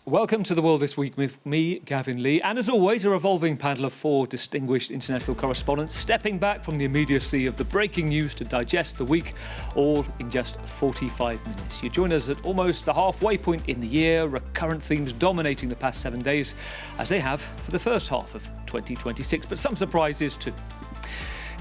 Welcome to The World This Week with me, Gavin Lee, and as always, a revolving panel of four distinguished international correspondents stepping back from the immediacy of the breaking news to digest the week, all in just 45 minutes. You join us at almost the halfway point in the year, recurrent themes dominating the past 7 days, as they have for the first half of 2026, but some surprises too.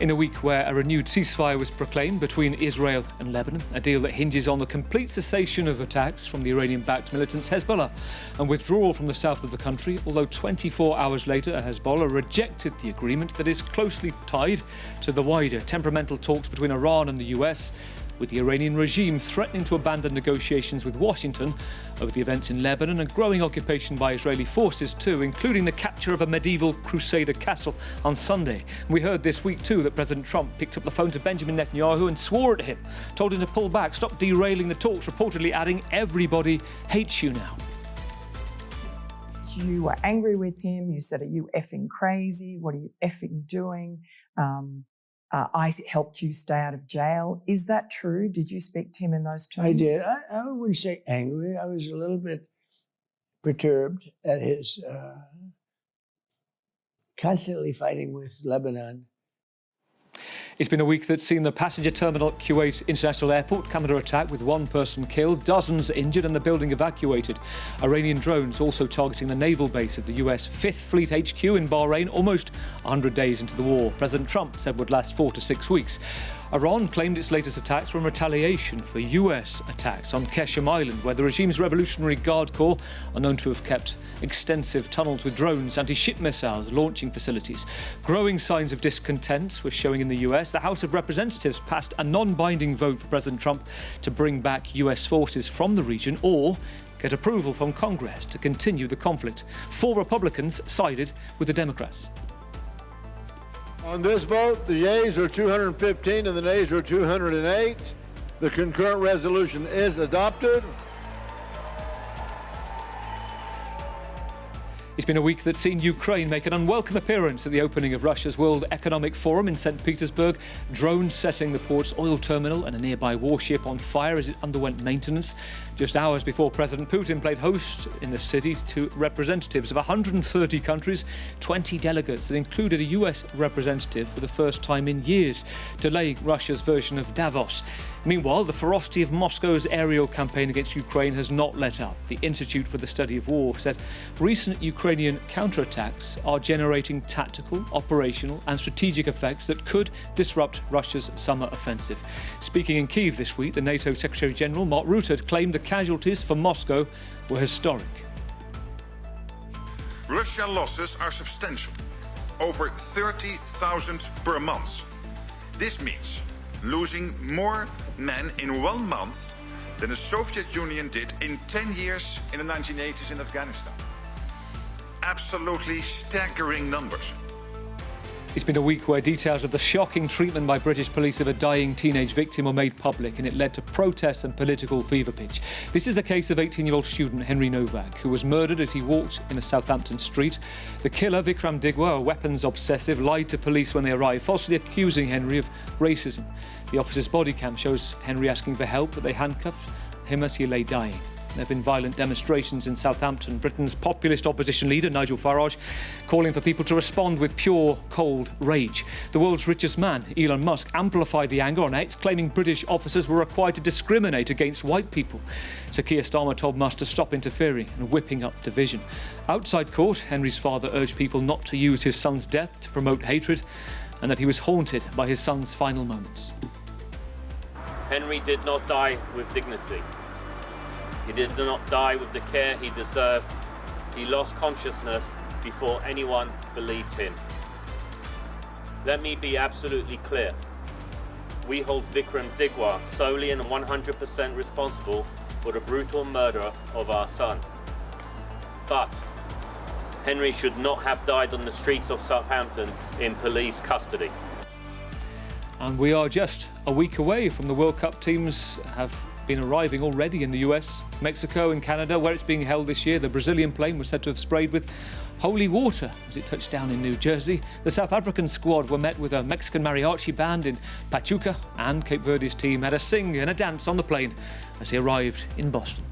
In a week where a renewed ceasefire was proclaimed between Israel and Lebanon, a deal that hinges on the complete cessation of attacks from the Iranian-backed militants Hezbollah and withdrawal from the south of the country, although 24 hours later Hezbollah rejected the agreement that is closely tied to the wider temperamental talks between Iran and the US, with the Iranian regime threatening to abandon negotiations with Washington over the events in Lebanon and growing occupation by Israeli forces too, including the capture of a medieval crusader castle on Sunday. We heard this week too that President Trump picked up the phone to Benjamin Netanyahu and swore at him, told him to pull back, stop derailing the talks, reportedly adding, "Everybody hates you now." You were angry with him. You said, "Are you effing crazy? What are you effing doing? I helped you stay out of jail." Is that true? Did you speak to him in those terms? I did. I wouldn't say angry. I was a little bit perturbed at his constantly fighting with Lebanon. It's been a week that's seen the passenger terminal at Kuwait International Airport come under attack with one person killed, dozens injured and the building evacuated. Iranian drones also targeting the naval base of the US 5th Fleet HQ in Bahrain almost 100 days into the war. President Trump said would last 4 to 6 weeks. Iran claimed its latest attacks were in retaliation for US attacks on Qeshm Island, where the regime's Revolutionary Guard Corps are known to have kept extensive tunnels with drones, anti-ship missiles, launching facilities. Growing signs of discontent were showing in the US. The House of Representatives passed a non-binding vote for President Trump to bring back US forces from the region or get approval from Congress to continue the conflict. 4 Republicans sided with the Democrats. On this vote, the yeas are 215 and the nays are 208. The concurrent resolution is adopted. It's been a week that's seen Ukraine make an unwelcome appearance at the opening of Russia's World Economic Forum in St. Petersburg. Drones setting the port's oil terminal and a nearby warship on fire as it underwent maintenance. Just hours before President Putin played host in the city to representatives of 130 countries, 20 delegates that included a US representative for the first time in years, delaying Russia's version of Davos. Meanwhile, the ferocity of Moscow's aerial campaign against Ukraine has not let up. The Institute for the Study of War said recent Ukrainian counterattacks are generating tactical, operational and strategic effects that could disrupt Russia's summer offensive. Speaking in Kyiv this week, the NATO Secretary-General Mark Rutte claimed the casualties for Moscow were historic. Russian losses are substantial, over 30,000 per month. This means losing more men in 1 month than the Soviet Union did in 10 years in the 1980s in Afghanistan. Absolutely staggering numbers. It's been a week where details of the shocking treatment by British police of a dying teenage victim were made public, and it led to protests and political fever pitch. This is the case of 18-year-old student Henry Novak, who was murdered as he walked in a Southampton street. The killer, Vikram Digwa, a weapons obsessive, lied to police when they arrived, falsely accusing Henry of racism. The officer's body cam shows Henry asking for help, but they handcuffed him as he lay dying. There have been violent demonstrations in Southampton. Britain's populist opposition leader, Nigel Farage, calling for people to respond with pure, cold rage. The world's richest man, Elon Musk, amplified the anger on X, claiming British officers were required to discriminate against white people. Sir Keir Starmer told Musk to stop interfering and whipping up division. Outside court, Henry's father urged people not to use his son's death to promote hatred, and that he was haunted by his son's final moments. Henry did not die with dignity. He did not die with the care he deserved. He lost consciousness before anyone believed him. Let me be absolutely clear. We hold Vikram Digwa solely and 100% responsible for the brutal murder of our son. But Henry should not have died on the streets of Southampton in police custody. And we are just a week away from the World Cup. Teams have been arriving already in the US, Mexico and Canada, where it's being held this year. The Brazilian plane was said to have sprayed with holy water as it touched down in New Jersey. The South African squad were met with a Mexican mariachi band in Pachuca, and Cape Verde's team had a sing and a dance on the plane as they arrived in Boston.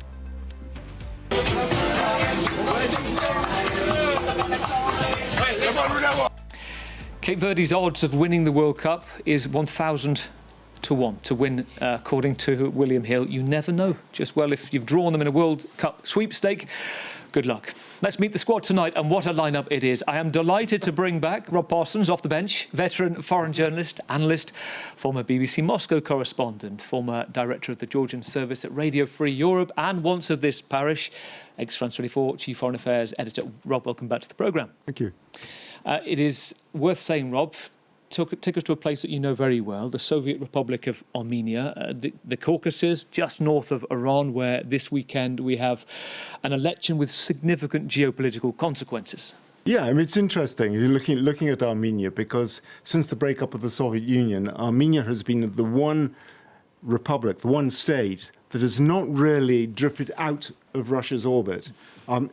Cape Verde's odds of winning the World Cup is 1,000 to 1 to win, according to William Hill. You never know. Just, well, if you've drawn them in a World Cup sweepstake, good luck. Let's meet the squad tonight, and what a lineup it is. I am delighted to bring back Rob Parsons off the bench, veteran foreign journalist, analyst, former BBC Moscow correspondent, former director of the Georgian service at Radio Free Europe, and once of this parish, ex-France 24 chief foreign affairs editor. Rob, welcome back to the programme. Thank you. It is worth saying, Rob, take us to a place that you know very well, the Soviet Republic of Armenia, the Caucasus, just north of Iran, where this weekend we have an election with significant geopolitical consequences. Yeah, I mean, it's interesting. You're looking at Armenia, because since the breakup of the Soviet Union, Armenia has been the one republic, the one state that has not really drifted out of Russia's orbit.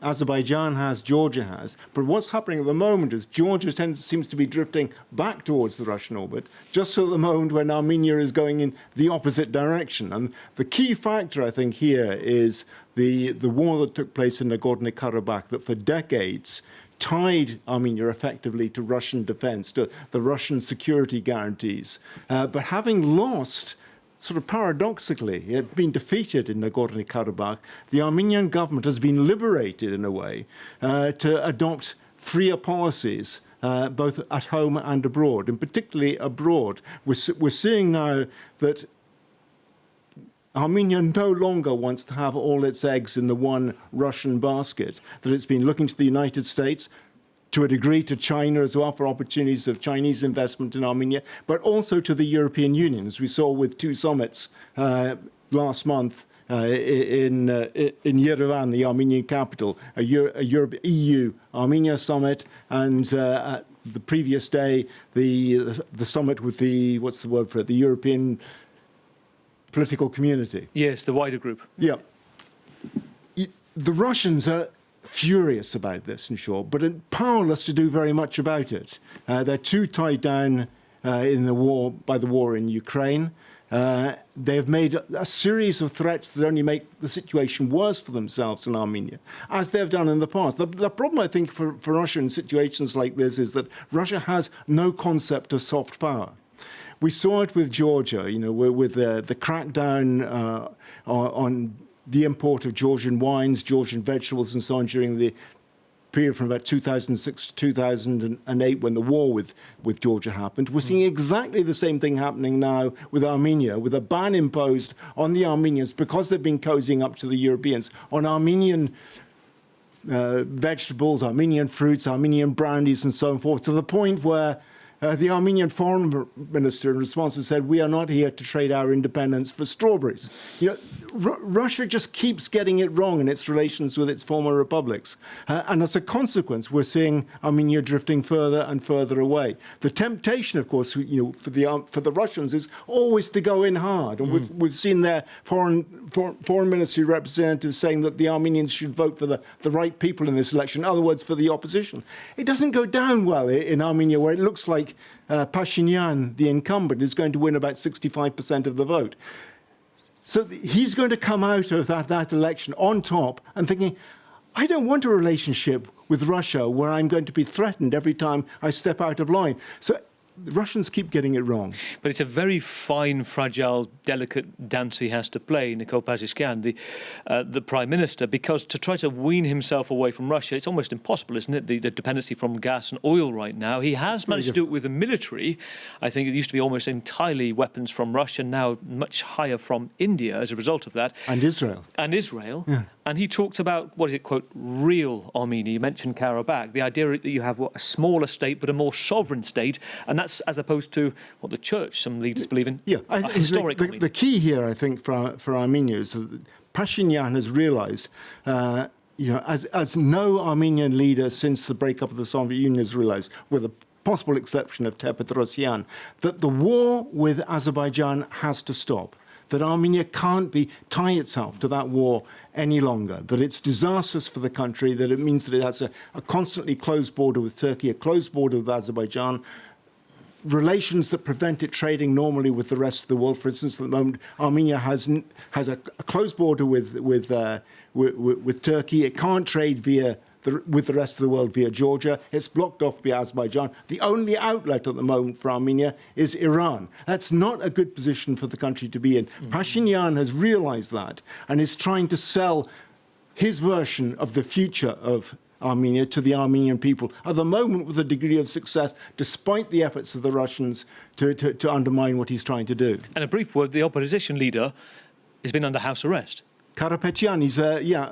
Azerbaijan has, Georgia has, but what's happening at the moment is Georgia seems to be drifting back towards the Russian orbit, just at the moment when Armenia is going in the opposite direction. And the key factor, I think, here is the war that took place in Nagorno-Karabakh, that for decades tied Armenia effectively to Russian defense, to the Russian security guarantees. But having lost, sort of paradoxically, it had been defeated in Nagorno-Karabakh, the Armenian government has been liberated in a way to adopt freer policies, both at home and abroad, and particularly abroad. We're seeing now that Armenia no longer wants to have all its eggs in the one Russian basket, that it's been looking to the United States, to a degree to China as well, for opportunities of Chinese investment in Armenia, but also to the European Union, as we saw with two summits last month in Yerevan, the Armenian capital, a EU-Armenia summit, and the previous day, the summit with the, what's the word for it, the European political community. Yes, the wider group. Yeah. The Russians are furious about this, in short, but powerless to do very much about it. They're too tied down in the war by the war in Ukraine. They've made a series of threats that only make the situation worse for themselves in Armenia, as they've done in the past. The problem, I think, for Russia in situations like this is that Russia has no concept of soft power. We saw it with Georgia, you know, with the crackdown on the import of Georgian wines, Georgian vegetables and so on during the period from about 2006 to 2008 when the war with Georgia happened. We're seeing exactly the same thing happening now with Armenia, with a ban imposed on the Armenians because they've been cozying up to the Europeans on Armenian vegetables, Armenian fruits, Armenian brandies and so forth, to the point where the Armenian foreign minister in response has said, we are not here to trade our independence for strawberries. You know, Russia just keeps getting it wrong in its relations with its former republics. And as a consequence, we're seeing Armenia drifting further and further away. The temptation, of course, you know, for the Russians is always to go in hard. And we've seen their foreign ministry representatives saying that the Armenians should vote for the right people in this election, in other words, for the opposition. It doesn't go down well in Armenia, where it looks like Pashinyan, the incumbent, is going to win about 65% of the vote. So he's going to come out of that election on top and thinking, I don't want a relationship with Russia where I'm going to be threatened every time I step out of line. So the Russians keep getting it wrong. But it's a very fine, fragile, delicate dance he has to play, Nikol Pashinyan, the Prime Minister, because to try to wean himself away from Russia, it's almost impossible, isn't it? The dependency from gas and oil right now. He has managed to do it with the military. I think it used to be almost entirely weapons from Russia, now much higher from India as a result of that. And Israel. Yeah. And he talked about, what is it, quote, real Armenia. You mentioned Karabakh, the idea that you have a smaller state but a more sovereign state, and that's as opposed to what the church, some leaders believe in, I think historic the key here, I think, for Armenia is that Pashinyan has realised, you know, as no Armenian leader since the breakup of the Soviet Union has realised, with a possible exception of Petrosyan, that the war with Azerbaijan has to stop. That Armenia can't tie itself to that war any longer, that it's disastrous for the country, that it means that it has a constantly closed border with Turkey, a closed border with Azerbaijan, relations that prevent it trading normally with the rest of the world. For instance, at the moment, Armenia has a closed border with Turkey. It can't trade via with the rest of the world via Georgia. It's blocked off by Azerbaijan. The only outlet at the moment for Armenia is Iran. That's not a good position for the country to be in. Pashinyan has realized that and is trying to sell his version of the future of Armenia to the Armenian people, at the moment with a degree of success, despite the efforts of the Russians to undermine what he's trying to do. And a brief word, the opposition leader has been under house arrest. Karapetyan,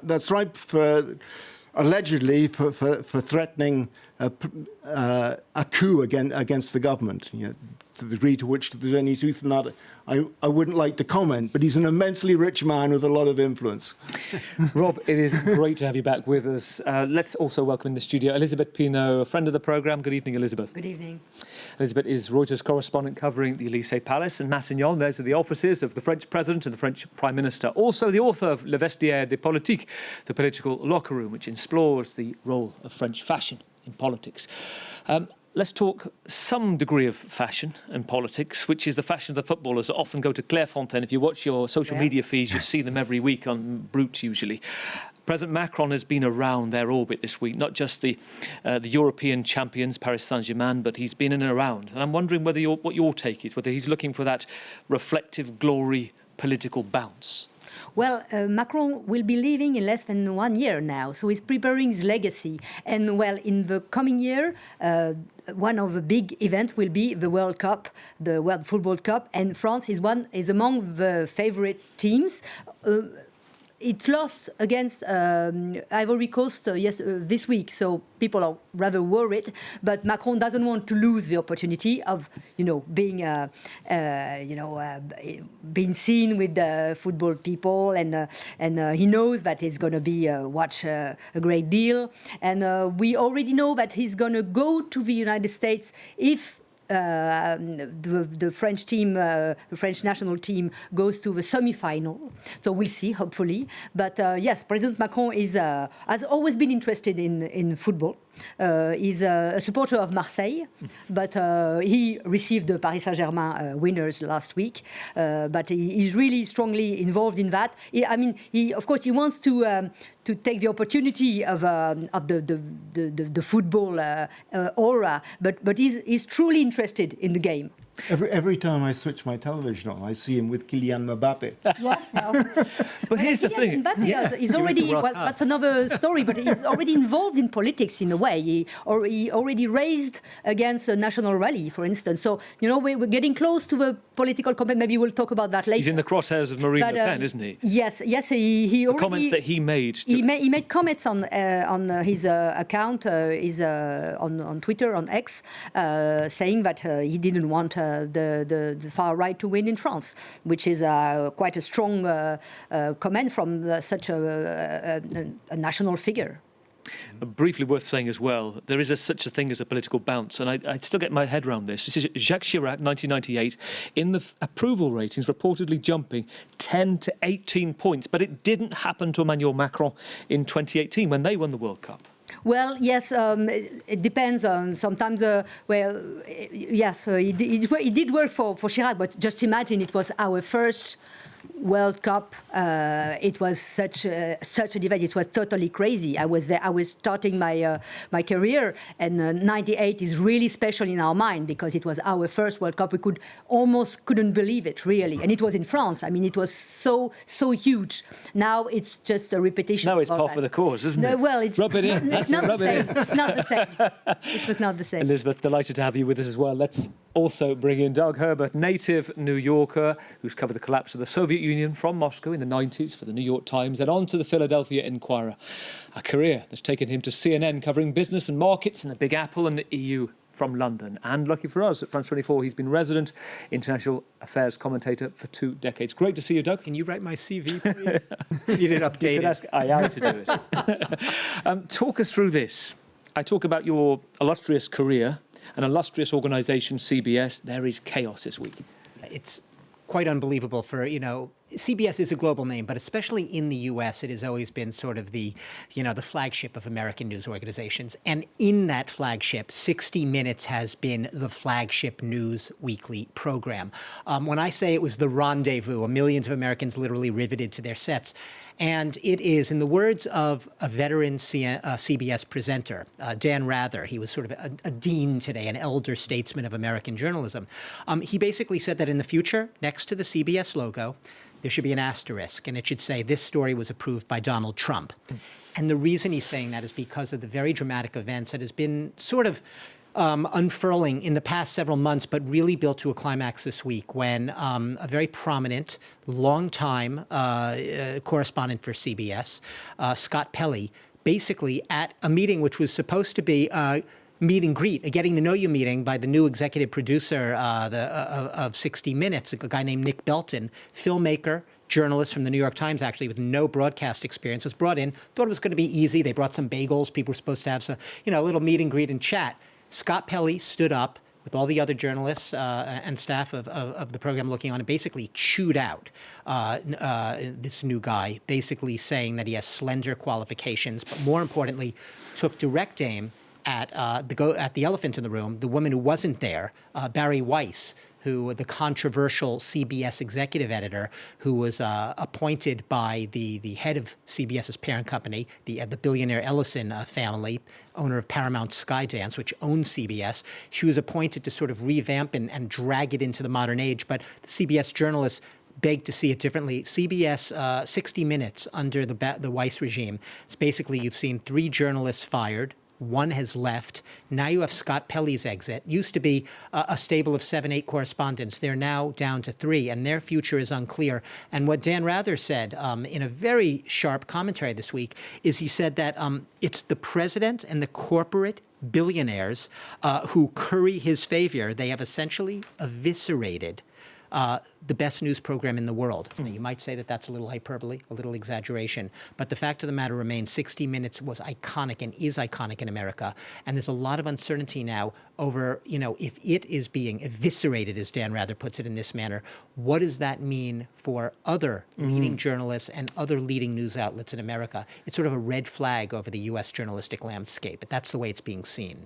that's right, allegedly for threatening a coup against the government. To the degree to which there's any truth in that, I wouldn't like to comment, but he's an immensely rich man with a lot of influence. Rob, it is great to have you back with us. Let's also welcome in the studio Elizabeth Pinault, a friend of the programme. Good evening, Elizabeth. Good evening. Elizabeth is Reuters correspondent covering the Élysée Palace and Matignon. Those are the offices of the French President and the French Prime Minister. Also the author of Le Vestiaire des Politiques, the political locker room, which explores the role of French fashion in politics. Let's talk some degree of fashion and politics, which is the fashion of the footballers that often go to Clairefontaine. If you watch your social media feeds, you see them every week on Brut usually. President Macron has been around their orbit this week, not just the European champions, Paris Saint-Germain, but he's been in and around. And I'm wondering what your take is, whether he's looking for that reflective glory political bounce. Well, Macron will be leaving in less than 1 year now, so he's preparing his legacy. And, well, in the coming year, one of the big events will be the World Cup, the World Football Cup, and France is among the favorite teams. It lost against Ivory Coast this week, so people are rather worried. But Macron doesn't want to lose the opportunity of, being seen with the football people, and he knows that he's going to be watched a great deal. And we already know that he's going to go to the United States if the French team, the French national team, goes to the semi-final. So we'll see, hopefully. But yes, President Macron has always been interested in football. He's a supporter of Marseille, but he received the Paris Saint-Germain winners last week. But he's really strongly involved in that. He of course wants to take the opportunity of the football aura, but he's truly interested in the game. Every time I switch my television on, I see him with Kylian Mbappe. Yes, well, but here's the thing. Mbappe, he's already, that's another story, but he's already involved in politics in a way. He already raised against a national rally, for instance. So, we're getting close to the political campaign. Maybe we'll talk about that later. He's in the crosshairs of Marine Le Pen, isn't he? Yes, he already... The comments that he made... He made comments on his account, on Twitter, on X, saying that he didn't want the far right to win in France, which is quite a strong comment from such a national figure. Briefly worth saying as well, there is such a thing as a political bounce, and I still get my head around this. This is Jacques Chirac, 1998, in the approval ratings reportedly jumping 10 to 18 points, but it didn't happen to Emmanuel Macron in 2018 when they won the World Cup. Well, yes, it depends on sometimes. Yes, it did work for Chirac, but just imagine it was our first World Cup. It was such a debate. It was totally crazy. I was there. I was starting my career, and '98 is really special in our mind because it was our first World Cup. We couldn't believe it, really, and it was in France. I mean, it was so huge. Now it's just a repetition. No, it's par for the course, isn't it? Well, it's rub it in. It's not the same. It's not the same. It was not the same. Elizabeth, delighted to have you with us as well. Let's also bring in Doug Herbert, native New Yorker, who's covered the collapse of the Soviet Union from Moscow in the 90s for the New York Times, and on to the Philadelphia Inquirer. A career that's taken him to CNN, covering business and markets and the Big Apple and the EU from London. And lucky for us, at France 24, he's been resident international affairs commentator for 2 decades. Great to see you, Doug. Can you write my CV, please? You didn't update it. Ask AI to do it. Talk us through this. I talk about your illustrious career, an illustrious organisation, CBS. There is chaos this week. It's quite unbelievable for, CBS is a global name, but especially in the U.S., it has always been sort of the flagship of American news organizations. And in that flagship, 60 Minutes has been the flagship news weekly program. When I say it was the rendezvous, millions of Americans literally riveted to their sets. And it is, in the words of a veteran CBS presenter, Dan Rather, he was sort of a dean today, an elder statesman of American journalism. He basically said that in the future, next to the CBS logo, there should be an asterisk, and it should say, this story was approved by Donald Trump. And the reason he's saying that is because of the very dramatic events that has been sort of unfurling in the past several months, but really built to a climax this week when a very prominent, longtime correspondent for CBS, Scott Pelley, basically at a meeting which was supposed to be meet and greet, a getting to know you meeting by the new executive producer of 60 Minutes, a guy named Nick Belton, filmmaker, journalist from the New York Times, actually, with no broadcast experience, was brought in, thought it was going to be easy. They brought some bagels. People were supposed to have some, a little meet and greet and chat. Scott Pelley stood up with all the other journalists and staff of the program looking on and basically chewed out this new guy, basically saying that he has slender qualifications, but more importantly, took direct aim at the elephant in the room, the woman who wasn't there, Barry Weiss, who the controversial CBS executive editor, who was appointed by the head of CBS's parent company, the billionaire Ellison family, owner of Paramount Skydance, which owns CBS. She was appointed to sort of revamp and drag it into the modern age, but the CBS journalists begged to see it differently. CBS 60 Minutes under the Weiss regime. It's basically, you've seen 3 journalists fired. One has left. Now you have Scott Pelley's exit. Used to be a stable of 7, 8 correspondents. They're now down to 3, and their future is unclear. And what Dan Rather said in a very sharp commentary this week is he said that it's the president and the corporate billionaires who curry his favor. They have essentially eviscerated the best news program in the world. Now, you might say that that's a little hyperbole, a little exaggeration, but the fact of the matter remains 60 Minutes was iconic and is iconic in America. And there's a lot of uncertainty now over, if it is being eviscerated, as Dan Rather puts it in this manner, what does that mean for other leading journalists and other leading news outlets in America? It's sort of a red flag over the U.S. journalistic landscape, but that's the way it's being seen.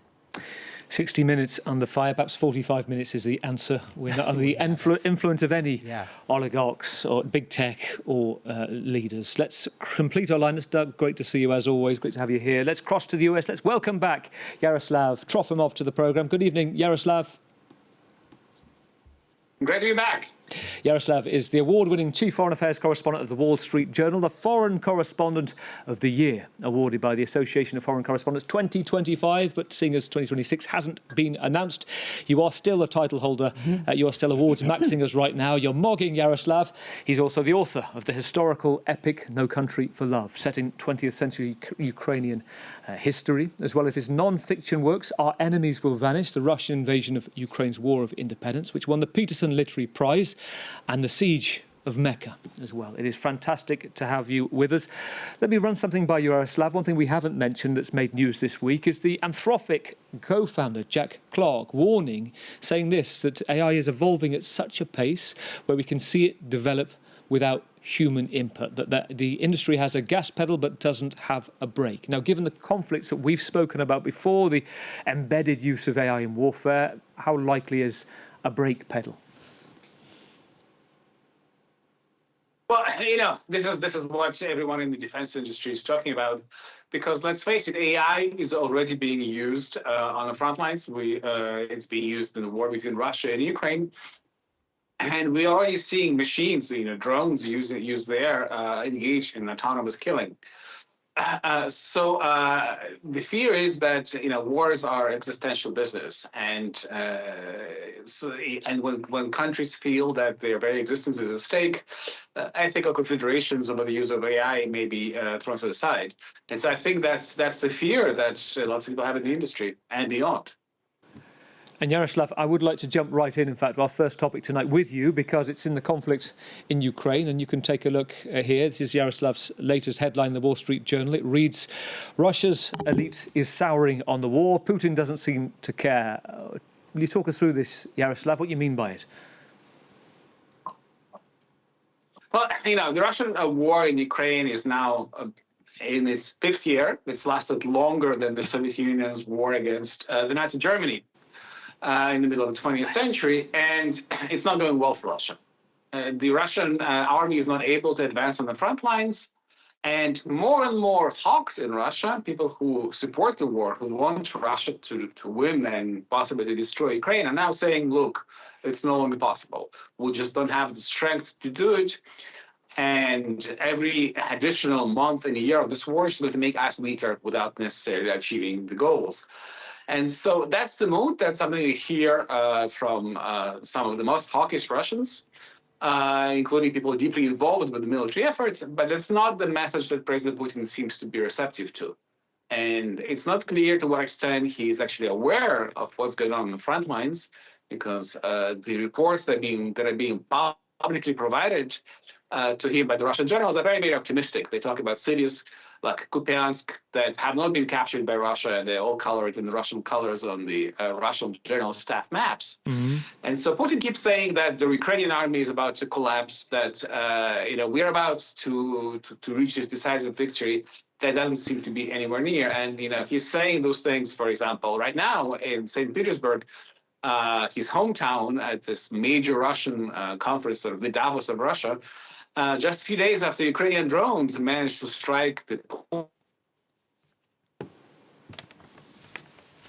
60 minutes under fire, perhaps 45 minutes is the answer. We're not under the influence of any oligarchs or big tech or leaders. Let's complete our line. Doug, great to see you as always. Great to have you here. Let's cross to the US. Let's welcome back Yaroslav Trofimov to the programme. Good evening, Yaroslav. Great to be back. Yaroslav is the award-winning Chief Foreign Affairs Correspondent of the Wall Street Journal, the Foreign Correspondent of the Year, awarded by the Association of Foreign Correspondents 2025, but seeing as 2026 hasn't been announced, you are still a title holder. You are still awards maxing us right now. You're mogging Yaroslav. He's also the author of the historical epic No Country for Love, set in 20th century Ukrainian history, as well as his non-fiction works, Our Enemies Will Vanish, the Russian invasion of Ukraine's War of Independence, which won the Peterson Literary Prize, and The Siege of Mecca as well. It is fantastic to have you with us. Let me run something by you, Yaroslav. One thing we haven't mentioned that's made news this week is the Anthropic co-founder, Jack Clark, warning, saying this, that AI is evolving at such a pace where we can see it develop without human input, that the industry has a gas pedal but doesn't have a brake. Now, given the conflicts that we've spoken about before, the embedded use of AI in warfare, how likely is a brake pedal? Well, this is what everyone in the defense industry is talking about, because let's face it, AI is already being used on the front lines. It's being used in the war between Russia and Ukraine, and we're already seeing machines, drones used there, engaged in autonomous killing. So the fear is that wars are existential business, and when countries feel that their very existence is at stake, ethical considerations about the use of AI may be thrown to the side. And so I think that's the fear that lots of people have in the industry and beyond. And Yaroslav, I would like to jump right in fact, to our first topic tonight with you, because it's in the conflict in Ukraine, and you can take a look here. This is Yaroslav's latest headline in the Wall Street Journal. It reads, Russia's elite is souring on the war. Putin doesn't seem to care. Will you talk us through this, Yaroslav? What you mean by it? Well, the Russian war in Ukraine is now in its 5th year. It's lasted longer than the Soviet Union's war against the Nazi Germany in the middle of the 20th century, and it's not going well for Russia. The Russian army is not able to advance on the front lines. And more hawks in Russia, people who support the war, who want Russia to win and possibly to destroy Ukraine, are now saying, look, it's no longer possible. We just don't have the strength to do it. And every additional month and a year of this war is going to make us weaker without necessarily achieving the goals. And so that's the mood. That's something we hear from some of the most hawkish Russians, including people deeply involved with the military efforts. But that's not the message that President Putin seems to be receptive to. And it's not clear to what extent he is actually aware of what's going on the front lines, because the reports that are being publicly provided to him by the Russian generals are very, very optimistic. They talk about cities like Kupiansk that have not been captured by Russia, and they're all colored in the Russian colors on the Russian general staff maps. Mm-hmm. And so Putin keeps saying that the Ukrainian army is about to collapse, that we're about to reach this decisive victory. That doesn't seem to be anywhere near. And he's saying those things, for example, right now in St. Petersburg, his hometown, at this major Russian conference, sort of the Davos of Russia, just a few days after Ukrainian drones managed to strike the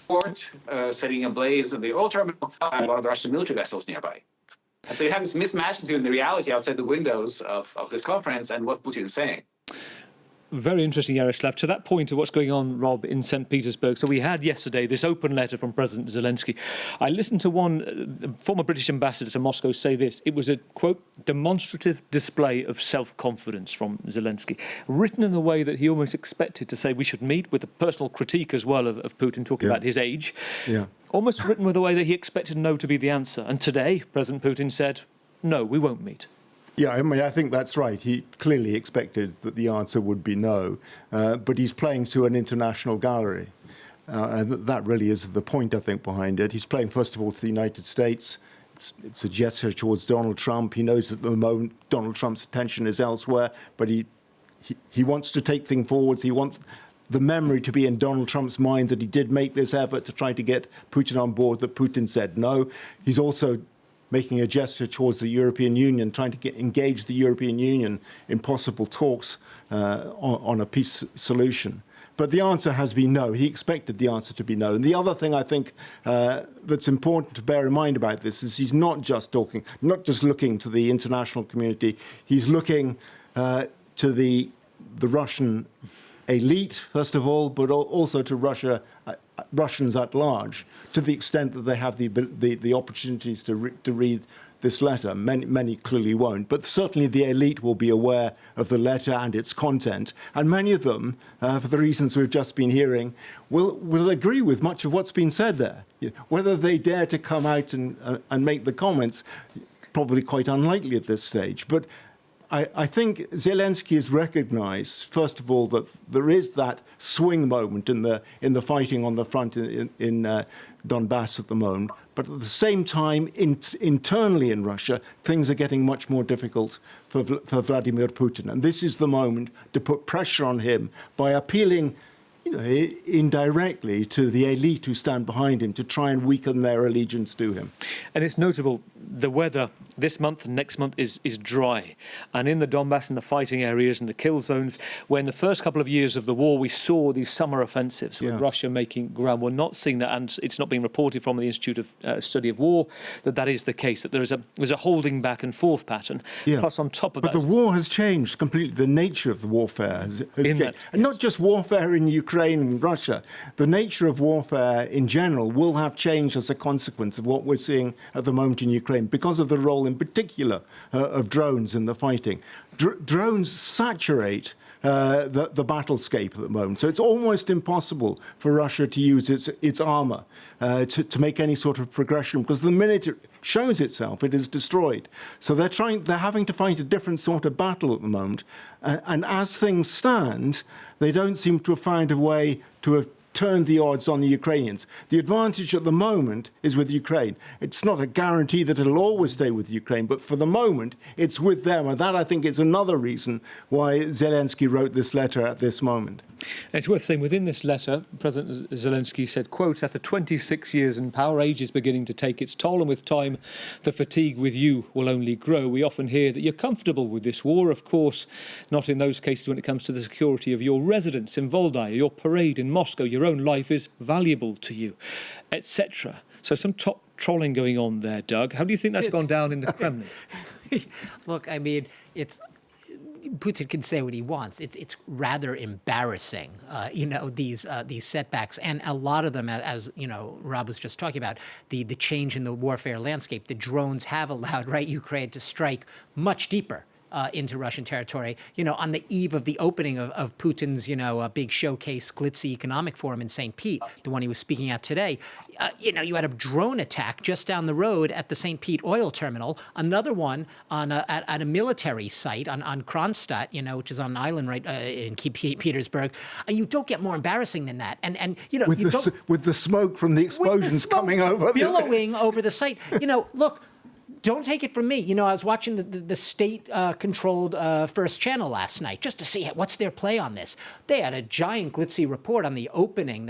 port, setting ablaze the oil terminal, and one of the Russian military vessels nearby. And so you have this mismatch between the reality outside the windows of this conference and what Putin is saying. Very interesting, Yaroslav. To that point of what's going on, Rob, in St. Petersburg. So we had yesterday this open letter from President Zelensky. I listened to one former British ambassador to Moscow say this. It was a, quote, demonstrative display of self-confidence from Zelensky, written in the way that he almost expected to say we should meet, with a personal critique as well of Putin, talking about his age. Yeah. Almost written with the way that he expected no to be the answer. And today, President Putin said, no, we won't meet. Yeah, I mean, I think that's right. He clearly expected that the answer would be no, but he's playing to an international gallery. And that really is the point, I think, behind it. He's playing, first of all, to the United States. It's a gesture towards Donald Trump. He knows that at the moment Donald Trump's attention is elsewhere, but he wants to take things forwards. He wants the memory to be in Donald Trump's mind that he did make this effort to try to get Putin on board, that Putin said no. He's also making a gesture towards the European Union, trying to engage the European Union in possible talks on a peace solution. But the answer has been no. He expected the answer to be no. And the other thing I think that's important to bear in mind about this is he's not just looking to the international community. He's looking to the Russian elite, first of all, but also to Russians at large, to the extent that they have the opportunities to read this letter. Many clearly won't, but certainly the elite will be aware of the letter and its content, and many of them, for the reasons we've just been hearing, will agree with much of what's been said there. Whether they dare to come out and make the comments, probably quite unlikely at this stage, but I think Zelensky has recognised, first of all, that there is that swing moment in the fighting on the front in Donbass at the moment. But at the same time, internally in Russia, things are getting much more difficult for Vladimir Putin. And this is the moment to put pressure on him by appealing indirectly to the elite who stand behind him to try and weaken their allegiance to him. And it's notable, the weather this month and next month is dry. And in the Donbass and the fighting areas and the kill zones, where in the first couple of years of the war we saw these summer offensives with Russia making ground, we're not seeing that, and it's not being reported from the Institute of Study of War that is the case, that there's a holding back and forth pattern. Yeah. Plus on top of that... But the war has changed completely. The nature of the warfare has changed. And not just warfare in Ukraine and Russia. The nature of warfare in general will have changed as a consequence of what we're seeing at the moment in Ukraine, because of the role in particular of drones in the fighting. Drones saturate the battlescape at the moment. So it's almost impossible for Russia to use its armour to make any sort of progression, because the minute it shows itself, it is destroyed. So they're having to fight a different sort of battle at the moment. And as things stand, they don't seem to have found a way to have turned the odds on the Ukrainians. The advantage at the moment is with Ukraine. It's not a guarantee that it'll always stay with Ukraine, but for the moment, it's with them. And that, I think, is another reason why Zelensky wrote this letter at this moment. And it's worth saying within this letter, President Zelensky said, quote, after 26 years in power, age is beginning to take its toll, and with time, the fatigue with you will only grow. We often hear that you're comfortable with this war, of course, not in those cases when it comes to the security of your residence in Volodya, your parade in Moscow, your own life is valuable to you, etc. So some top trolling going on there, Doug. How do you think that's gone down in the Kremlin? Look, I mean, Putin can say what he wants. It's rather embarrassing, these setbacks, and a lot of them, as Rob was just talking about, the change in the warfare landscape. The drones have allowed Ukraine to strike much deeper into Russian territory, on the eve of the opening of Putin's, a big showcase glitzy economic forum in St. Pete, the one he was speaking at today. You had a drone attack just down the road at the St. Pete oil terminal, another one at a military site on Kronstadt, which is on an island right in Petersburg. You don't get more embarrassing than that. And with the smoke from the explosions coming over, billowing over the site. Look. Don't take it from me. I was watching the state-controlled First Channel last night just to see what's their play on this. They had a giant glitzy report on the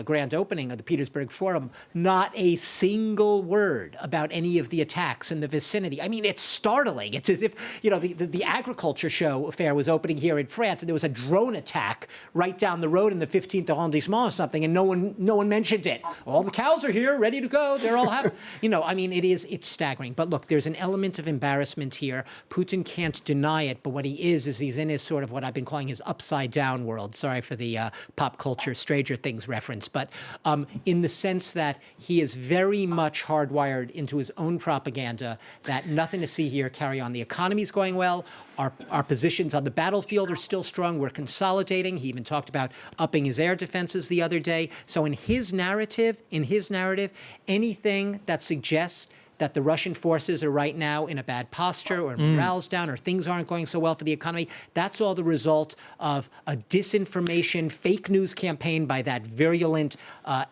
grand opening of the Petersburg Forum. Not a single word about any of the attacks in the vicinity. I mean, it's startling. It's as if, the agriculture show fair was opening here in France, and there was a drone attack right down the road in the 15th arrondissement or something, and no one mentioned it. All the cows are here, ready to go. They're all happy. It's staggering. But look, there's an element of embarrassment here. Putin can't deny it, but what he is he's in his sort of what I've been calling his upside down world. Sorry for the pop culture Stranger Things reference, but in the sense that he is very much hardwired into his own propaganda that nothing to see here, carry on. The economy's going well. Our positions on the battlefield are still strong. We're consolidating. He even talked about upping his air defenses the other day. So in his narrative, anything that suggests that the Russian forces are right now in a bad posture or morale's down or things aren't going so well for the economy, that's all the result of a disinformation, fake news campaign by that virulent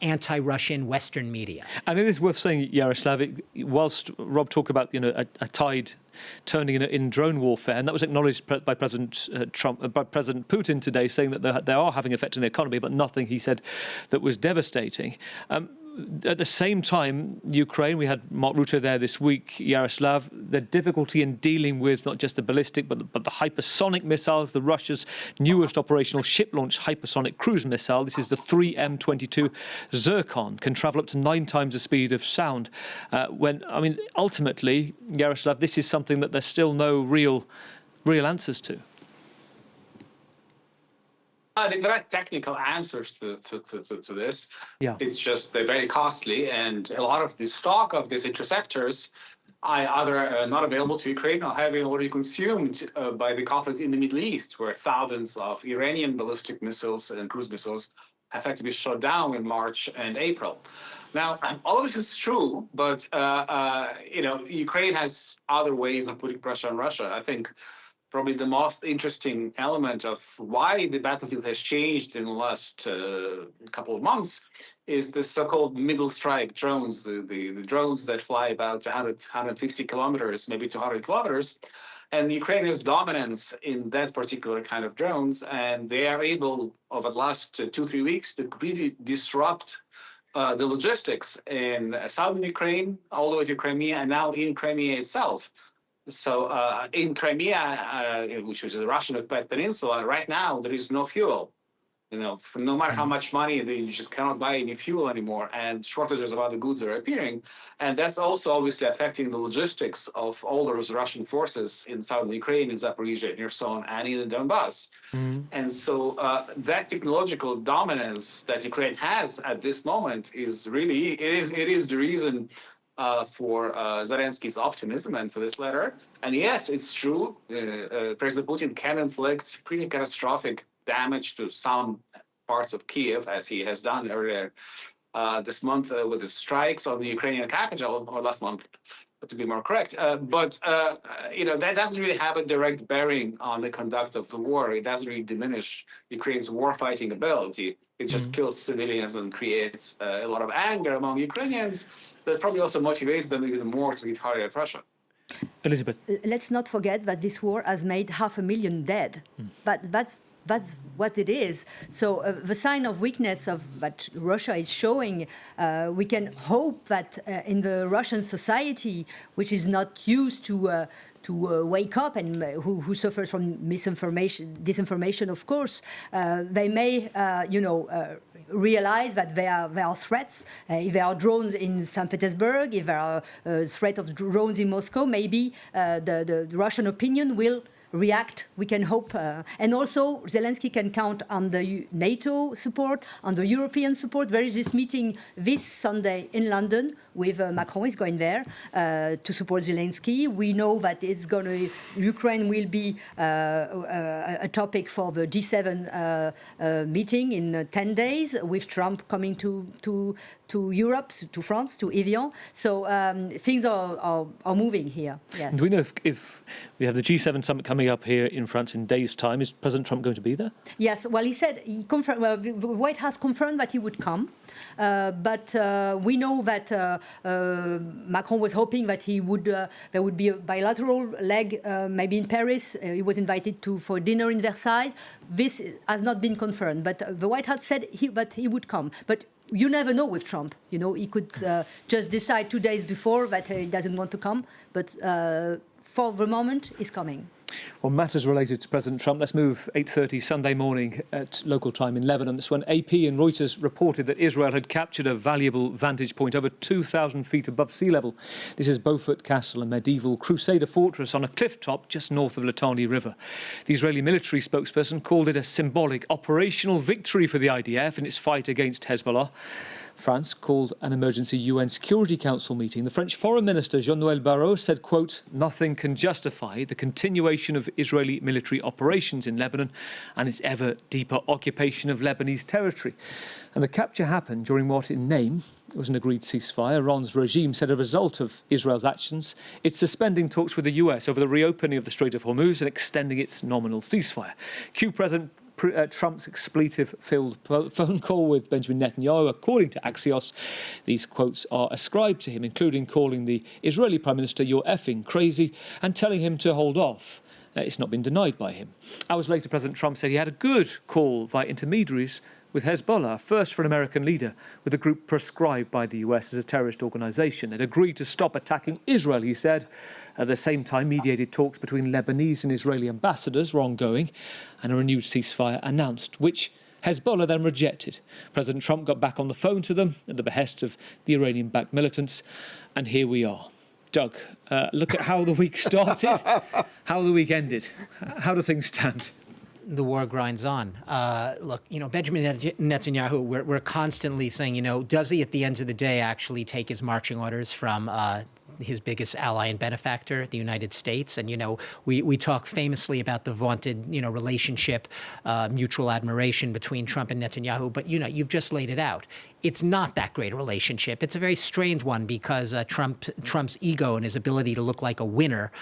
anti-Russian Western media. And it is worth saying, Yaroslav, whilst Rob talked about a tide turning in drone warfare, and that was acknowledged by President Putin today, saying that they are having effect on the economy, but nothing, he said, that was devastating. At the same time, Ukraine, we had Mark Rutte there this week, Yaroslav, the difficulty in dealing with not just the ballistic, but the hypersonic missiles, the Russia's newest operational ship-launched hypersonic cruise missile. This is the 3M22 Zircon, can travel up to 9 times the speed of sound. Ultimately, Yaroslav, this is something that there's still no real answers to. There are technical answers to this. Yeah. It's just they're very costly, and a lot of the stock of these interceptors are either not available to Ukraine or have been already consumed by the conflict in the Middle East, where thousands of Iranian ballistic missiles and cruise missiles have had to be shot down in March and April. Now, all of this is true, but Ukraine has other ways of putting pressure on Russia. I think probably the most interesting element of why the battlefield has changed in the last couple of months is the so-called middle strike drones, the drones that fly about 150 kilometers, maybe 200 kilometers. And Ukraine's dominance in that particular kind of drones, and they are able, over the last 2-3 weeks, to completely disrupt the logistics in southern Ukraine, all the way to Crimea, and now in Crimea itself. So in Crimea, which is a Russian-occupied peninsula, right now there is no fuel. No matter how much money, you just cannot buy any fuel anymore, and shortages of other goods are appearing. And that's also obviously affecting the logistics of all those Russian forces in southern Ukraine, in Zaporizhia, in Kherson, and in Donbass. And so that technological dominance that Ukraine has at this moment is really, it is the reason for Zelensky's optimism and for this letter. And yes, it's true, President Putin can inflict pretty catastrophic damage to some parts of Kiev, as he has done earlier this month with the strikes on the Ukrainian capital, or last month, to be more correct. But that doesn't really have a direct bearing on the conduct of the war. It doesn't really diminish Ukraine's war-fighting ability. It just kills civilians and creates a lot of anger among Ukrainians that probably also motivates them even more to hit harder at Russia. Elizabeth. Let's not forget that this war has made 500,000 dead. But that's that's what it is. So the sign of weakness of that Russia is showing, we can hope that in the Russian society, which is not used to wake up and who suffers from disinformation, of course, they may, realize that there are threats. If there are drones in St. Petersburg, if there are threat of drones in Moscow, maybe the Russian opinion will react, we can hope. And also, Zelensky can count on the NATO support, on the European support. There is this meeting this Sunday in London with Macron is going there to support Zelensky. We know that Ukraine will be a topic for the G7 meeting in 10 days, with Trump coming to Europe, to France, to Evian. So things are moving here. Yes. Do we know if we have the G7 summit coming up here in France in days' time, is President Trump going to be there? Yes. Well, he confirmed. Well, the White House confirmed that he would come, but we know that Macron was hoping that there would be a bilateral leg, maybe in Paris. He was invited for dinner in Versailles. This has not been confirmed, but the White House said that he would come. But you never know with Trump. He could just decide 2 days before that he doesn't want to come. But for the moment, he's coming. Well, matters related to President Trump. Let's move 8:30 Sunday morning at local time in Lebanon. This when AP and Reuters reported that Israel had captured a valuable vantage point over 2,000 feet above sea level. This is Beaufort Castle, a medieval crusader fortress on a cliff top just north of Litani River. The Israeli military spokesperson called it a symbolic operational victory for the IDF in its fight against Hezbollah. France called an emergency UN Security Council meeting. The French Foreign Minister Jean-Noël Barrot said, quote, "Nothing can justify the continuation of Israeli military operations in Lebanon and its ever deeper occupation of Lebanese territory." And the capture happened during what, in name, was an agreed ceasefire. Iran's regime said a result of Israel's actions, it's suspending talks with the US over the reopening of the Strait of Hormuz and extending its nominal ceasefire. Cue President Trump's expletive-filled phone call with Benjamin Netanyahu, according to Axios. These quotes are ascribed to him, including calling the Israeli Prime Minister, "You're effing crazy," and telling him to hold off. It's not been denied by him. Hours later, President Trump said he had a good call via intermediaries with Hezbollah, first for an American leader, with a group proscribed by the US as a terrorist organisation. They'd agreed to stop attacking Israel, he said. At the same time, mediated talks between Lebanese and Israeli ambassadors were ongoing, and a renewed ceasefire announced, which Hezbollah then rejected. President Trump got back on the phone to them at the behest of the Iranian-backed militants, and here we are. Doug, look at how the week started, how the week ended. How do things stand? The war grinds on. Look, Benjamin Netanyahu, we're constantly saying, does he at the end of the day actually take his marching orders from his biggest ally and benefactor, the United States? And, we talk famously about the vaunted, relationship, mutual admiration between Trump and Netanyahu. But, you've just laid it out. It's not that great a relationship. It's a very strange one because Trump's ego and his ability to look like a winner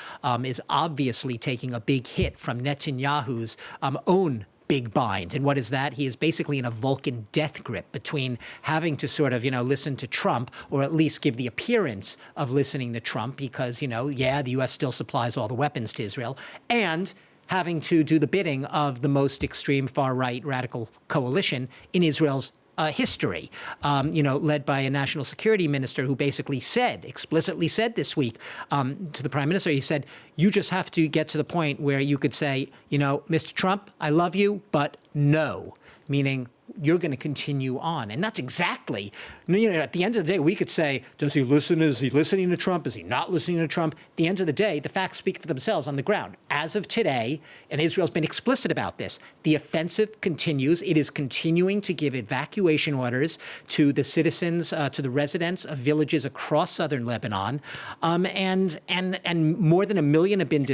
is obviously taking a big hit from Netanyahu's own big bind. And what is that? He is basically in a Vulcan death grip between having to sort of, listen to Trump, or at least give the appearance of listening to Trump because, the U.S. still supplies all the weapons to Israel, and having to do the bidding of the most extreme far-right radical coalition in Israel's history, led by a national security minister who basically explicitly said this week to the prime minister, he said, you just have to get to the point where you could say, Mr. Trump, I love you, but no, meaning you're going to continue on. And that's exactly, at the end of the day, we could say, does he listen? Is he listening to Trump? Is he not listening to Trump? At the end of the day, the facts speak for themselves on the ground. As of today, and Israel's been explicit about this, the offensive continues. It is continuing to give evacuation orders to the citizens, to the residents of villages across southern Lebanon. And more than 1 million have been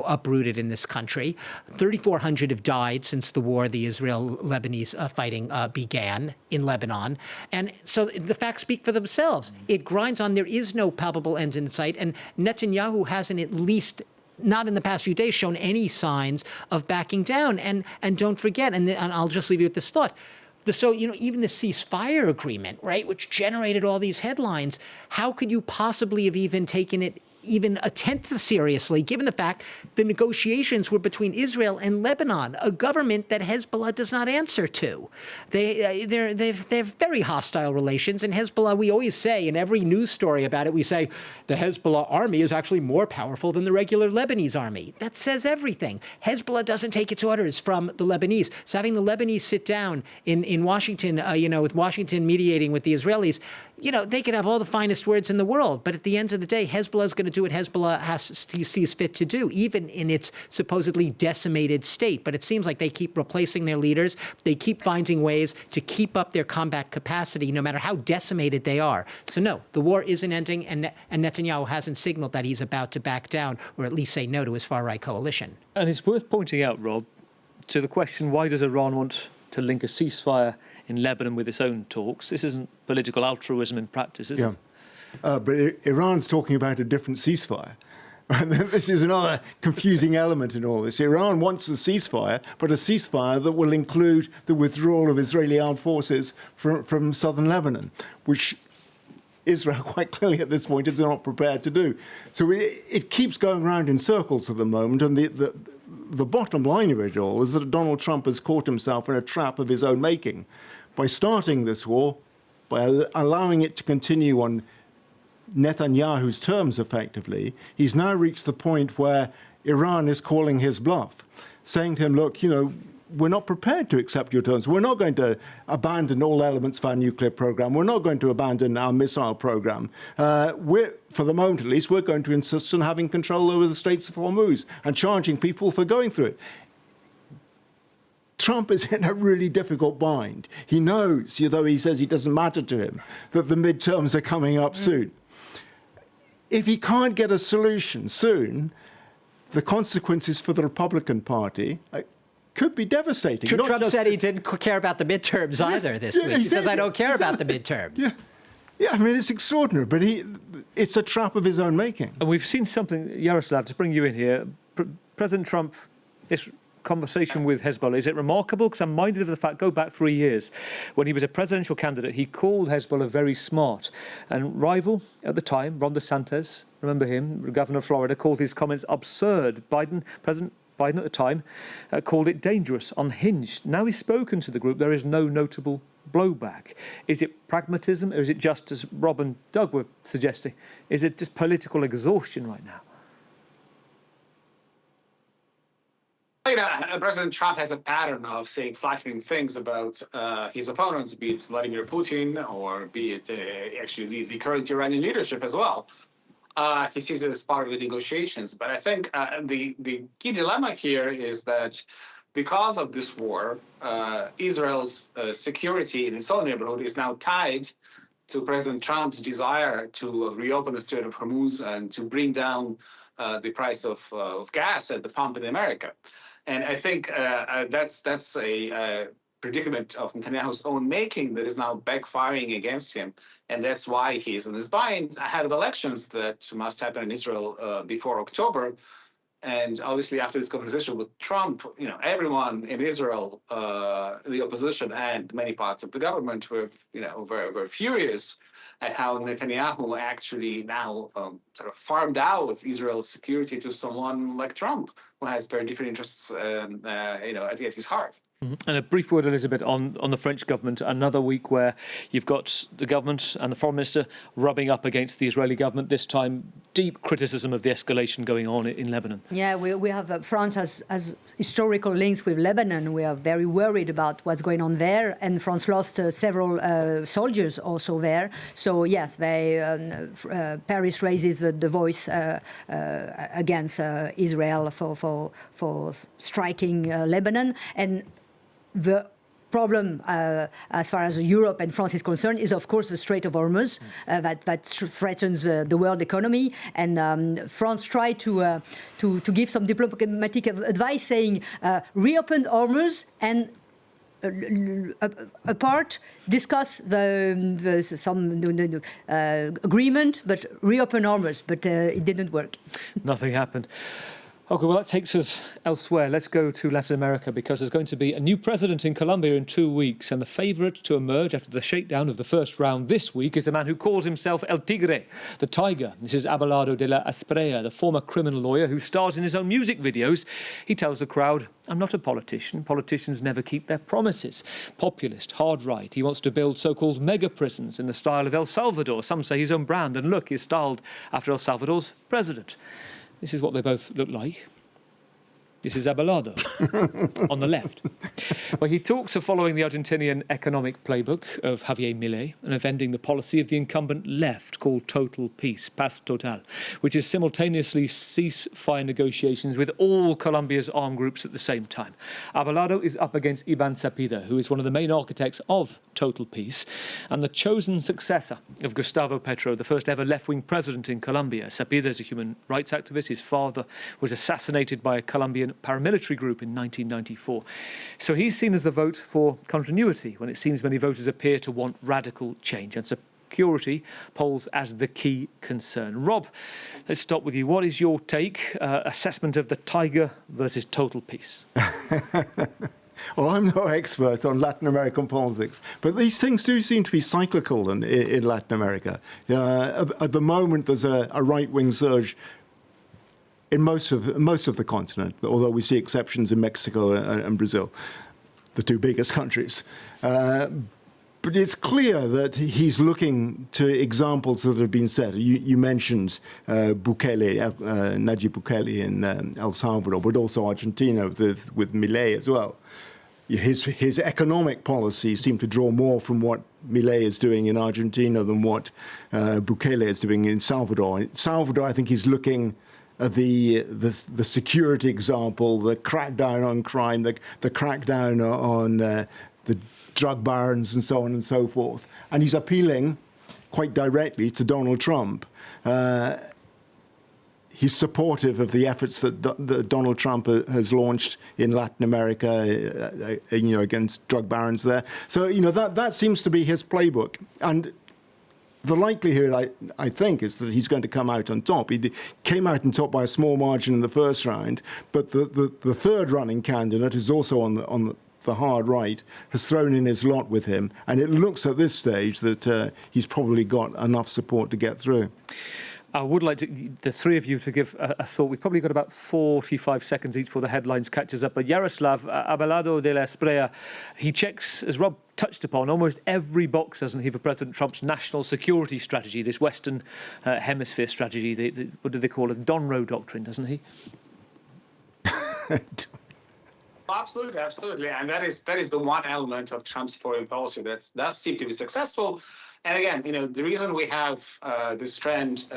uprooted in this country. 3,400 have died since the war, the Israel-Lebanese fighting began in Lebanon. And so the facts speak for themselves. It grinds on. There is no palpable end in sight. And Netanyahu hasn't, at least not in the past few days, shown any signs of backing down. And don't forget, and I'll just leave you with this thought, even the ceasefire agreement, right, which generated all these headlines, how could you possibly have even taken it even a tenth of seriously, given the fact the negotiations were between Israel and Lebanon, a government that Hezbollah does not answer to. They have very hostile relations, and Hezbollah, we always say in every news story about it, we say the Hezbollah army is actually more powerful than the regular Lebanese army. That says everything. Hezbollah doesn't take its orders from the Lebanese. So having the Lebanese sit down in Washington, with Washington mediating with the Israelis, they could have all the finest words in the world, but at the end of the day, Hezbollah is going to do what Hezbollah sees fit to do, even in its supposedly decimated state. But it seems like they keep replacing their leaders. They keep finding ways to keep up their combat capacity, no matter how decimated they are. So no, the war isn't ending, and Netanyahu hasn't signaled that he's about to back down, or at least say no to his far-right coalition. And it's worth pointing out, Rob, to the question, why does Iran want to link a ceasefire in Lebanon with its own talks? This isn't political altruism in practice, is it? But Iran's talking about a different ceasefire. This is another confusing element in all this. Iran wants a ceasefire, but a ceasefire that will include the withdrawal of Israeli armed forces from southern Lebanon, which Israel quite clearly at this point is not prepared to do. So it keeps going round in circles at the moment, and the bottom line of it all is that Donald Trump has caught himself in a trap of his own making by starting this war, by allowing it to continue on Netanyahu's terms, effectively. He's now reached the point where Iran is calling his bluff, saying to him, look, we're not prepared to accept your terms. We're not going to abandon all elements of our nuclear program. We're not going to abandon our missile program. For the moment at least, we're going to insist on having control over the Straits of Hormuz and charging people for going through it. Trump is in a really difficult bind. He knows, though he says it doesn't matter to him, that the midterms are coming up soon. If he can't get a solution soon, the consequences for the Republican Party could be devastating. Trump said he didn't care about the midterms either this week. He says, I don't care about the midterms. Yeah, I mean, it's extraordinary, but it's a trap of his own making. And we've seen something, Yaroslav, to bring you in here. President Trump, this conversation with Hezbollah, is it remarkable? Because I'm minded of the fact, go back 3 years, when he was a presidential candidate, he called Hezbollah very smart. And rival at the time, Ron DeSantis, remember him, the governor of Florida, called his comments absurd. President Biden at the time called it dangerous, unhinged. Now he's spoken to the group, there is no notable blowback. Is it pragmatism, or is it just, as Rob and Doug were suggesting, is it just political exhaustion right now? President Trump has a pattern of saying flattering things about his opponents, be it Vladimir Putin or be it actually the current Iranian leadership as well. He sees it as part of the negotiations. But I think the key dilemma here is that because of this war, Israel's security in its own neighborhood is now tied to President Trump's desire to reopen the Strait of Hormuz and to bring down the price of gas at the pump in America. And I think that's a predicament of Netanyahu's own making that is now backfiring against him. And that's why he's in this bind ahead of elections that must happen in Israel before October. And obviously, after this conversation with Trump, everyone in Israel, the opposition and many parts of the government were, very furious at how Netanyahu actually now sort of farmed out Israel's security to someone like Trump, who has very different interests, at his heart. And a brief word, Elizabeth, on the French government. Another week where you've got the government and the foreign minister rubbing up against the Israeli government, this time deep criticism of the escalation going on in Lebanon. Yeah, we have France has historical links with Lebanon. We are very worried about what's going on there. And France lost several soldiers also there. So, yes, Paris raises the voice against Israel for striking Lebanon. And the problem, as far as Europe and France is concerned, is of course the Strait of Hormuz that threatens the world economy. And France tried to give some diplomatic advice, saying reopen Hormuz and apart discuss some agreement, but reopen Hormuz. But it didn't work. Nothing happened. OK, well, that takes us elsewhere. Let's go to Latin America, because there's going to be a new president in Colombia in 2 weeks, and the favourite to emerge after the shakedown of the first round this week is a man who calls himself El Tigre, the Tiger. This is Abelardo de la Espriella, the former criminal lawyer who stars in his own music videos. He tells the crowd, "I'm not a politician. Politicians never keep their promises." Populist, hard right. He wants to build so-called mega prisons in the style of El Salvador. Some say his own brand and look is styled after El Salvador's president. This is what they both look like. This is Abelardo on the left. Well, he talks of following the Argentinian economic playbook of Javier Milei and of ending the policy of the incumbent left called Total Peace, Paz Total, which is simultaneously ceasefire negotiations with all Colombia's armed groups at the same time. Abelardo is up against Ivan Cepeda, who is one of the main architects of Total Peace and the chosen successor of Gustavo Petro, the first ever left-wing president in Colombia. Cepeda is a human rights activist. His father was assassinated by a Colombian paramilitary group in 1994. So he's seen as the vote for continuity when it seems many voters appear to want radical change, and security polls as the key concern. Rob, let's start with you. What is your take, assessment of the Tiger versus Total Peace? Well, I'm no expert on Latin American politics, but these things do seem to be cyclical in Latin America. At the moment, there's a right-wing surge in most of the continent, although we see exceptions in Mexico and Brazil, the two biggest countries. But it's clear that he's looking to examples that have been set. You mentioned Bukele, Nayib Bukele in El Salvador, but also Argentina with Milei as well. His economic policies seem to draw more from what Milei is doing in Argentina than what Bukele is doing in Salvador. In Salvador, I think he's looking at the security example, the crackdown on crime, the crackdown on the drug barons and so on and so forth. And he's appealing quite directly to Donald Trump. He's supportive of the efforts that Donald Trump has launched in Latin America, against drug barons there. So, that seems to be his playbook. And the likelihood, I think, is that he's going to come out on top. He came out on top by a small margin in the first round, but the third running candidate, who's also on the hard right, has thrown in his lot with him, and it looks at this stage that he's probably got enough support to get through. I would like the three of you to give a thought. We've probably got about 45 seconds each before the headlines catch us up. But Yaroslav, Abelardo de la Espriella, he checks, as Rob touched upon, almost every box, doesn't he, for President Trump's national security strategy, this Western Hemisphere strategy. What do they call it? Donroe Doctrine, doesn't he? Absolutely. And that is the one element of Trump's foreign policy that does seem to be successful. And again, the reason we have this trend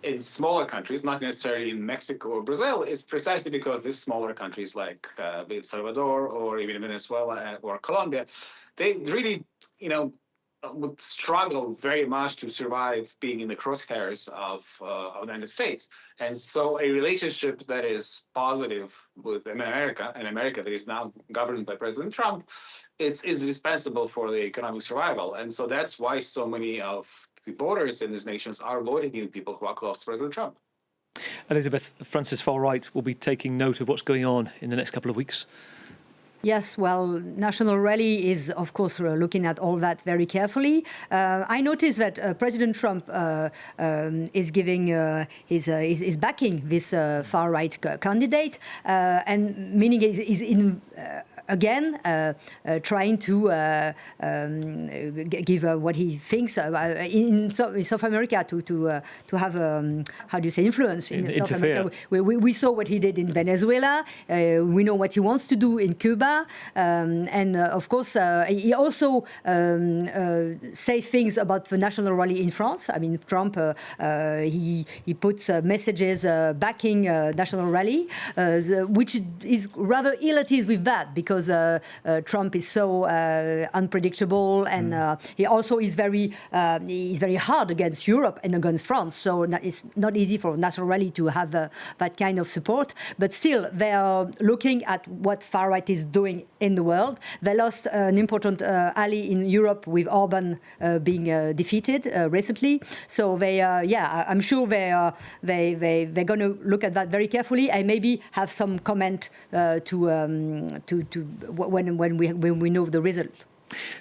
in smaller countries, not necessarily in Mexico or Brazil, is precisely because these smaller countries like El Salvador or even Venezuela or Colombia, they really, would struggle very much to survive being in the crosshairs of the United States. And so a relationship that is positive with America, and America that is now governed by President Trump, is indispensable for the economic survival. And so that's why so many of the voters in these nations are voting in people who are close to President Trump. Elizabeth, Francis Far-Right will be taking note of what's going on in the next couple of weeks. Yes, well, National Rally is, of course, looking at all that very carefully. I noticed that President Trump is giving is backing this far-right candidate, and meaning is in again trying to give what he thinks in South America to have how do you say influence in South America. We saw what he did in Venezuela. We know what he wants to do in Cuba. And of course, he also says things about the National Rally in France. I mean, Trump, he puts messages backing National Rally, which is rather ill at ease with that, because because Trump is so unpredictable, and he also is very hard against Europe and against France. So it's not easy for National Rally to have that kind of support. But still, they are looking at what far right is doing in the world. They lost an important ally in Europe with Orban being defeated recently. So I'm sure they're going to look at that very carefully and maybe have some comment when we know the result.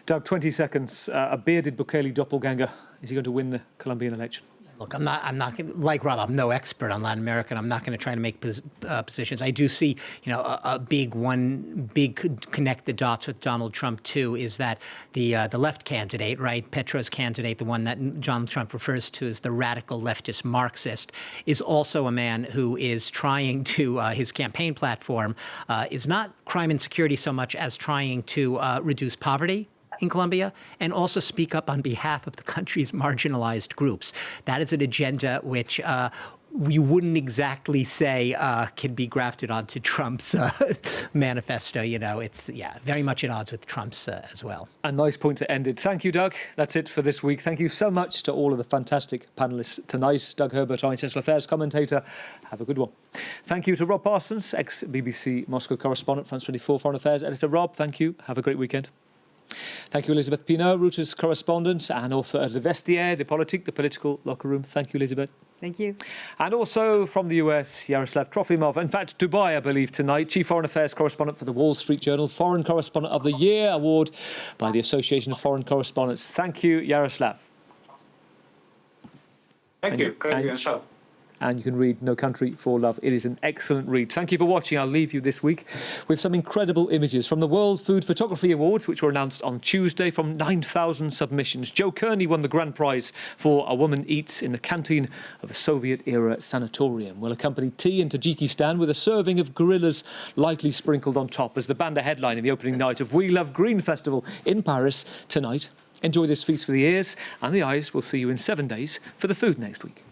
Doug, 20 seconds. A bearded Bukele doppelganger. Is he going to win the Colombian election? Look, I'm not like Rob. I'm no expert on Latin America, and I'm not going to try to make positions. I do see, a big connect the dots with Donald Trump too is that the left candidate, right, Petro's candidate, the one that Donald Trump refers to as the radical leftist Marxist, is also a man who is trying to his campaign platform is not crime and security so much as trying to reduce poverty in Colombia, and also speak up on behalf of the country's marginalized groups. That is an agenda which you wouldn't exactly say can be grafted onto Trump's manifesto. It's very much at odds with Trump's as well. A nice point to end it. Thank you, Doug. That's it for this week. Thank you so much to all of the fantastic panellists tonight. Doug Herbert, our international affairs commentator. Have a good one. Thank you to Rob Parsons, ex-BBC Moscow correspondent, France 24 Foreign Affairs editor. Rob, thank you. Have a great weekend. Thank you, Elizabeth Pinault, Reuters correspondent and author of Le Vestiaire, The Politique, The Political Locker Room. Thank you, Elizabeth. Thank you. And also from the US, Yaroslav Trofimov. In fact, Dubai, I believe, tonight. Chief Foreign Affairs Correspondent for the Wall Street Journal. Foreign Correspondent of the Year award by the Association of Foreign Correspondents. Thank you, Yaroslav. Thank you. Great show. And you can read No Country for Love. It is an excellent read. Thank you for watching. I'll leave you this week with some incredible images from the World Food Photography Awards, which were announced on Tuesday from 9,000 submissions. Joe Kearney won the grand prize for A Woman Eats in the Canteen of a Soviet-era sanatorium. We'll accompany tea in Tajikistan with a serving of gorillas lightly sprinkled on top as the band headline in the opening night of We Love Green Festival in Paris tonight. Enjoy this feast for the ears and the eyes. We'll see you in 7 days for the food next week.